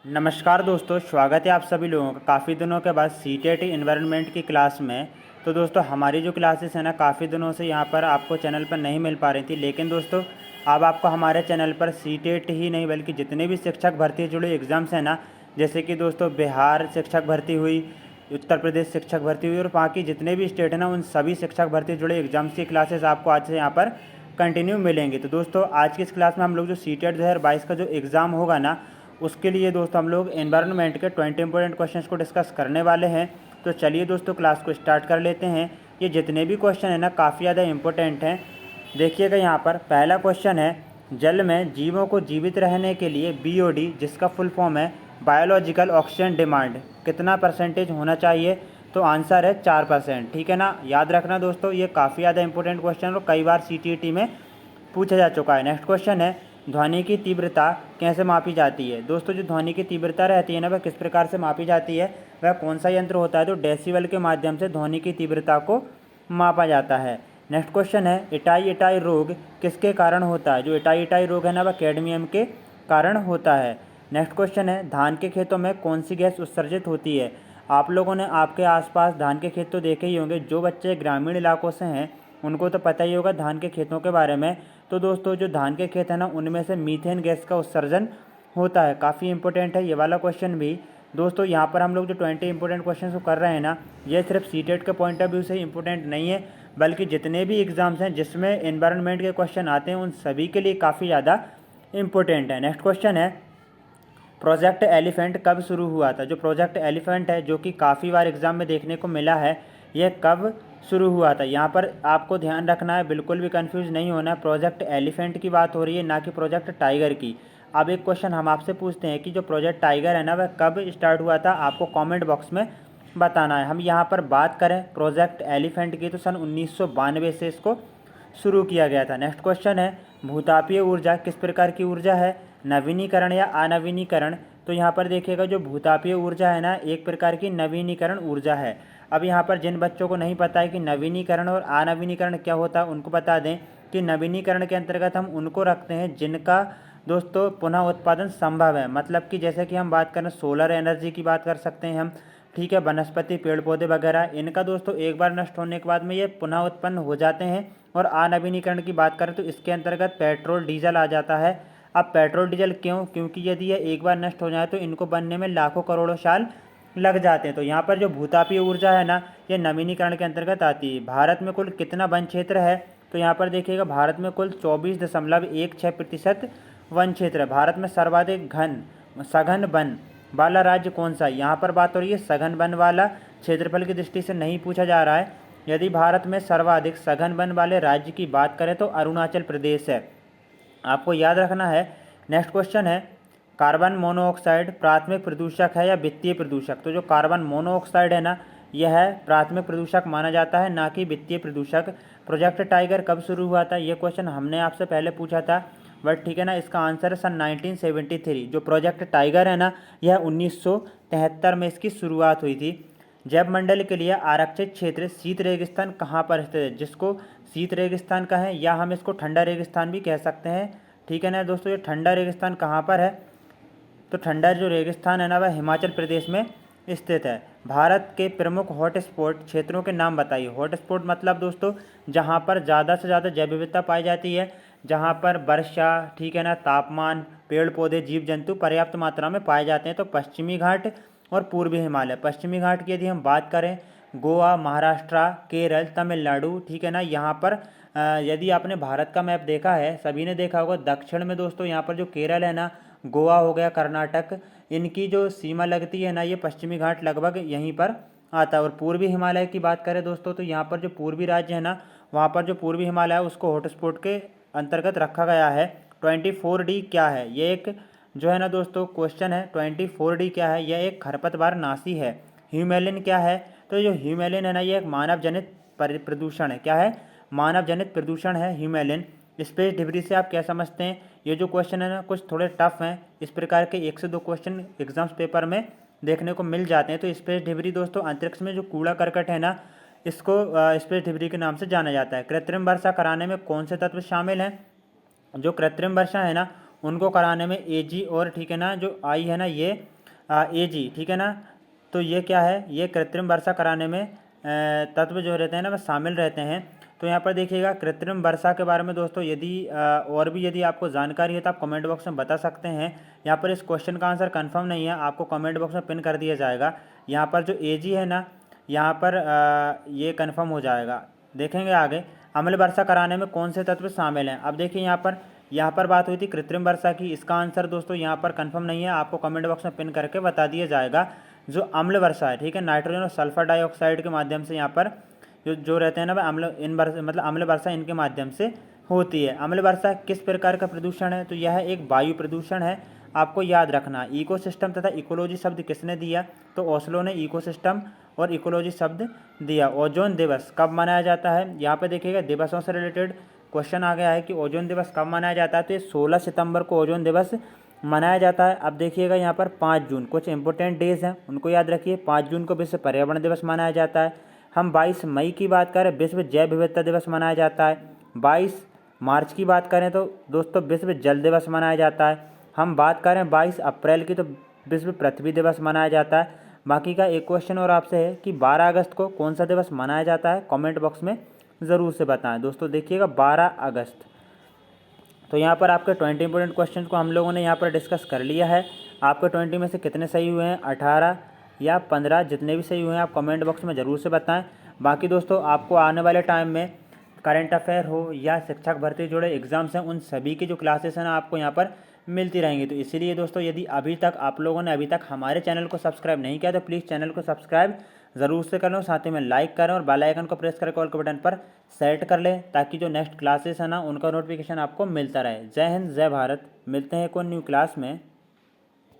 नमस्कार दोस्तों, स्वागत है आप सभी लोगों का काफ़ी दिनों के बाद सीटेट एनवायरनमेंट की क्लास में। तो दोस्तों हमारी जो क्लासेस है ना काफ़ी दिनों से यहाँ पर आपको चैनल पर नहीं मिल पा रही थी, लेकिन दोस्तों अब आपको हमारे चैनल पर सीटेट ही नहीं बल्कि जितने भी शिक्षक भर्ती से जुड़े एग्ज़ाम्स हैं ना, जैसे कि दोस्तों बिहार शिक्षक भर्ती हुई, उत्तर प्रदेश शिक्षक भर्ती हुई और बाकी जितने भी स्टेट हैं ना उन सभी शिक्षक भर्ती से जुड़े एग्ज़ाम्स की क्लासेस आपको आज से यहाँ पर कंटिन्यू मिलेंगी। तो दोस्तों आज की इस क्लास में हम लोग जो सीटेट 2022 का जो एग्ज़ाम होगा ना उसके लिए दोस्तों हम लोग एनवायरनमेंट के 20 इंपॉर्टेंट क्वेश्चंस को डिस्कस करने वाले हैं। तो चलिए दोस्तों क्लास को स्टार्ट कर लेते हैं। ये जितने भी क्वेश्चन हैं ना काफ़ी ज़्यादा इंपॉर्टेंट हैं। देखिएगा यहाँ पर पहला क्वेश्चन है, जल में जीवों को जीवित रहने के लिए BOD जिसका फुल फॉर्म है बायोलॉजिकल ऑक्सीजन डिमांड कितना परसेंटेज होना चाहिए? तो आंसर है 4%। ठीक है ना, याद रखना दोस्तों, ये काफ़ी ज़्यादा इंपॉर्टेंट क्वेश्चन और कई बार CTET में पूछा जा चुका है। नेक्स्ट क्वेश्चन है, ध्वनि की तीव्रता कैसे मापी जाती है? दोस्तों जो ध्वनि की तीव्रता रहती है ना वह किस प्रकार से मापी जाती है, वह कौन सा यंत्र होता है? तो डेसिबल के माध्यम से ध्वनि की तीव्रता को मापा जाता है। नेक्स्ट क्वेश्चन है, इटाई इटाई रोग किसके कारण होता है? जो इटाई इटाई रोग है ना वह कैडमियम के कारण होता है। नेक्स्ट क्वेश्चन है, धान के खेतों में कौन सी गैस उत्सर्जित होती है? आप लोगों ने आपके आसपास धान के खेत तो देखे ही होंगे, जो बच्चे ग्रामीण इलाकों से हैं उनको तो पता ही होगा धान के खेतों के बारे में। तो दोस्तों जो धान के खेत है ना उनमें से मीथेन गैस का उत्सर्जन होता है। काफ़ी इंपॉर्टेंट है ये वाला क्वेश्चन भी। दोस्तों यहाँ पर हम लोग जो 20 इंपॉर्टेंट क्वेश्चन को कर रहे हैं ना, ये सिर्फ सीटेट के पॉइंट ऑफ व्यू से इंपॉर्टेंट नहीं है बल्कि जितने भी एग्जाम्स हैं जिसमें एनवायरनमेंट के क्वेश्चन आते हैं उन सभी के लिए काफ़ी ज़्यादा इंपॉर्टेंट है। नेक्स्ट क्वेश्चन है, प्रोजेक्ट एलिफेंट कब शुरू हुआ था? जो प्रोजेक्ट एलिफेंट है जो कि काफ़ी बार एग्जाम में देखने को मिला है, यह कब शुरू हुआ था? यहाँ पर आपको ध्यान रखना है, बिल्कुल भी कंफ्यूज नहीं होना है। प्रोजेक्ट एलिफेंट की बात हो रही है ना कि प्रोजेक्ट टाइगर की। अब एक क्वेश्चन हम आपसे पूछते हैं कि जो प्रोजेक्ट टाइगर है ना वह कब स्टार्ट हुआ था? आपको कमेंट बॉक्स में बताना है। हम यहाँ पर बात करें प्रोजेक्ट एलिफेंट की तो सन 1992 से इसको शुरू किया गया था। नेक्स्ट क्वेश्चन है, भूतापीय ऊर्जा किस प्रकार की ऊर्जा है? नवीनीकरण या अनवीनीकरण? तो यहाँ पर देखिएगा जो भूतापीय ऊर्जा है ना एक प्रकार की नवीनीकरण ऊर्जा है। अब यहाँ पर जिन बच्चों को नहीं पता है कि नवीनीकरण और अनवीनीकरण क्या होता है उनको बता दें कि नवीनीकरण के अंतर्गत हम उनको रखते हैं जिनका दोस्तों पुनः उत्पादन संभव है। मतलब कि जैसे कि हम बात करें सोलर एनर्जी की बात कर सकते हैं हम, ठीक है, वनस्पति पेड़ पौधे वगैरह, इनका दोस्तों एक बार नष्ट होने के बाद में ये पुनः उत्पन्न हो जाते हैं। और अनवीनीकरण की बात करें तो इसके अंतर्गत पेट्रोल डीजल आ जाता है। अब पेट्रोल डीजल क्यों? क्योंकि यदि ये एक बार नष्ट हो जाए तो इनको बनने में लाखों करोड़ों साल लग जाते हैं। तो यहाँ पर जो भूतापीय ऊर्जा है ना ये नवीनीकरण के अंतर्गत आती है। भारत में कुल कितना वन क्षेत्र है? तो यहाँ पर देखिएगा भारत में कुल 24.16% वन क्षेत्र है। भारत में सर्वाधिक सघन वन वाला राज्य कौन सा है? यहाँ पर बात हो रही है सघन वन वाला, क्षेत्रफल की दृष्टि से नहीं पूछा जा रहा है। यदि भारत में सर्वाधिक सघन वन वाले राज्य की बात करें तो अरुणाचल प्रदेश है, आपको याद रखना है। नेक्स्ट क्वेश्चन है, कार्बन मोनोऑक्साइड प्राथमिक प्रदूषक है या वित्तीय प्रदूषक? तो जो कार्बन मोनोऑक्साइड है ना यह है प्राथमिक प्रदूषक माना जाता है ना कि वित्तीय प्रदूषक। प्रोजेक्ट टाइगर कब शुरू हुआ था? ये क्वेश्चन हमने आपसे पहले पूछा था, बट ठीक है ना, इसका आंसर है सन 1973। जो प्रोजेक्ट टाइगर है ना यह 1973 में इसकी शुरुआत हुई थी। जैव मंडल के लिए आरक्षित क्षेत्र शीत रेगिस्तान कहाँ पर स्थित है? जिसको शीत रेगिस्तान कहें या हम इसको ठंडा रेगिस्तान भी कह सकते हैं। ठीक है ना दोस्तों, ये ठंडा रेगिस्तान कहाँ पर है? तो ठंडा जो रेगिस्तान है ना वह हिमाचल प्रदेश में स्थित है। भारत के प्रमुख हॉटस्पॉट क्षेत्रों के नाम बताइए। हॉटस्पॉट मतलब दोस्तों जहाँ पर ज़्यादा से ज़्यादा जैव विविधता पाई जाती है, जहाँ पर वर्षा, ठीक है ना, तापमान, पेड़ पौधे, जीव जंतु पर्याप्त मात्रा में पाए जाते हैं। तो पश्चिमी घाट और पूर्वी हिमालय। पश्चिमी घाट की यदि हम बात करें गोवा, महाराष्ट्र, केरल, तमिलनाडु, ठीक है ना, यहाँ पर यदि आपने भारत का मैप देखा है, सभी ने देखा होगा, दक्षिण में दोस्तों यहाँ पर जो केरल है ना, गोवा हो गया, कर्नाटक, इनकी जो सीमा लगती है ना ये पश्चिमी घाट लगभग यहीं पर आता है। और पूर्वी हिमालय की बात करें दोस्तों तो यहाँ पर जो पूर्वी राज्य है ना वहाँ पर जो पूर्वी हिमालय है उसको हॉटस्पॉट के अंतर्गत रखा गया है। 24D क्या है? ये एक जो है ना दोस्तों क्वेश्चन है, 24D क्या है? यह एक खरपतवार नाशी है। ह्यूमेलिन क्या है? तो जो ह्यूमेलिन है ना ये एक मानव जनित प्रदूषण है। क्या है? मानव जनित प्रदूषण है ह्यूमेलिन। स्पेस डिब्री से आप क्या समझते हैं? ये जो क्वेश्चन है ना कुछ थोड़े टफ हैं, इस प्रकार के 1 से 2 क्वेश्चन एग्जाम्स पेपर में देखने को मिल जाते हैं। तो स्पेस डिब्री दोस्तों अंतरिक्ष में जो कूड़ा करकट है ना इसको स्पेस डिब्री के नाम से जाना जाता है। कृत्रिम वर्षा कराने में कौन से तत्व शामिल हैं? जो कृत्रिम वर्षा है ना उनको कराने में एजी और ठीक है ना जो आई है ना ये एजी, ठीक है ना। तो ये क्या है, ये कृत्रिम वर्षा कराने में तत्व जो रहते हैं ना वह शामिल रहते हैं। तो यहाँ पर देखिएगा कृत्रिम वर्षा के बारे में दोस्तों यदि और भी यदि आपको जानकारी है तो आप कमेंट बॉक्स में बता सकते हैं। यहाँ पर इस क्वेश्चन का आंसर कंफर्म नहीं है, आपको कमेंट बॉक्स में पिन कर दिया जाएगा। यहाँ पर जो एजी है ना यहाँ पर ये कंफर्म हो जाएगा। देखेंगे आगे अम्ल वर्षा कराने में कौन से तत्व शामिल हैं। अब देखिए यहाँ पर बात हुई थी कृत्रिम वर्षा की, इसका आंसर दोस्तों यहाँ पर कंफर्म नहीं है, आपको कमेंट बॉक्स में पिन करके बता दिया जाएगा। जो अम्ल वर्षा है, ठीक है, नाइट्रोजन और सल्फर डाइऑक्साइड के माध्यम से यहाँ पर जो रहते हैं ना वह अम्ल वर्षा इनके माध्यम से होती है। अम्ल वर्षा किस प्रकार का प्रदूषण है, तो यह एक वायु प्रदूषण है। आपको याद रखना इकोसिस्टम तथा इकोलॉजी शब्द किसने दिया, तो ओस्लो ने इकोसिस्टम और इकोलॉजी शब्द दिया। ओजोन दिवस कब मनाया जाता है, यहाँ पे देखिएगा दिवसों से रिलेटेड क्वेश्चन आ गया है कि ओजोन दिवस कब मनाया जाता है, तो ये 16 सितंबर को ओजोन दिवस मनाया जाता है। अब देखिएगा यहाँ पर 5 जून कुछ इंपॉर्टेंट डेज हैं उनको याद रखिए। 5 जून को विश्व पर्यावरण दिवस मनाया जाता है। हम 22 मई की बात करें विश्व जैव विविधता दिवस मनाया जाता है। 22 मार्च की बात करें तो दोस्तों विश्व जल दिवस मनाया जाता है। हम बात करें 22 अप्रैल की तो विश्व पृथ्वी दिवस मनाया जाता है। बाकी का एक क्वेश्चन और आपसे है कि 12 अगस्त को कौन सा दिवस मनाया जाता है, कमेंट बॉक्स में ज़रूर से बताएं। दोस्तों देखिएगा 12 अगस्त। तो यहाँ पर आपके 20 इंपॉर्टेंट क्वेश्चन को हम लोगों ने यहाँ पर डिस्कस कर लिया है। आपके 20 में से कितने सही हुए हैं, 18 या 15, जितने भी सही हुए हैं आप कमेंट बॉक्स में ज़रूर से बताएं। बाकी दोस्तों आपको आने वाले टाइम में करंट अफेयर हो या शिक्षक भर्ती जुड़े एग्ज़ाम्स हैं उन सभी की जो क्लासेस हैं ना आपको यहाँ पर मिलती रहेंगी। तो इसीलिए दोस्तों यदि अभी तक आप लोगों ने अभी तक हमारे चैनल को सब्सक्राइब नहीं किया तो प्लीज़ चैनल को सब्सक्राइब ज़रूर से कर लो, साथ ही में लाइक करें और बेल आइकन को प्रेस करके ऑल के बटन पर सेट कर लें ताकि जो नेक्स्ट क्लासेस है ना उनका नोटिफिकेशन आपको मिलता रहे। जय हिंद, जय भारत। मिलते हैं एक और न्यू क्लास में।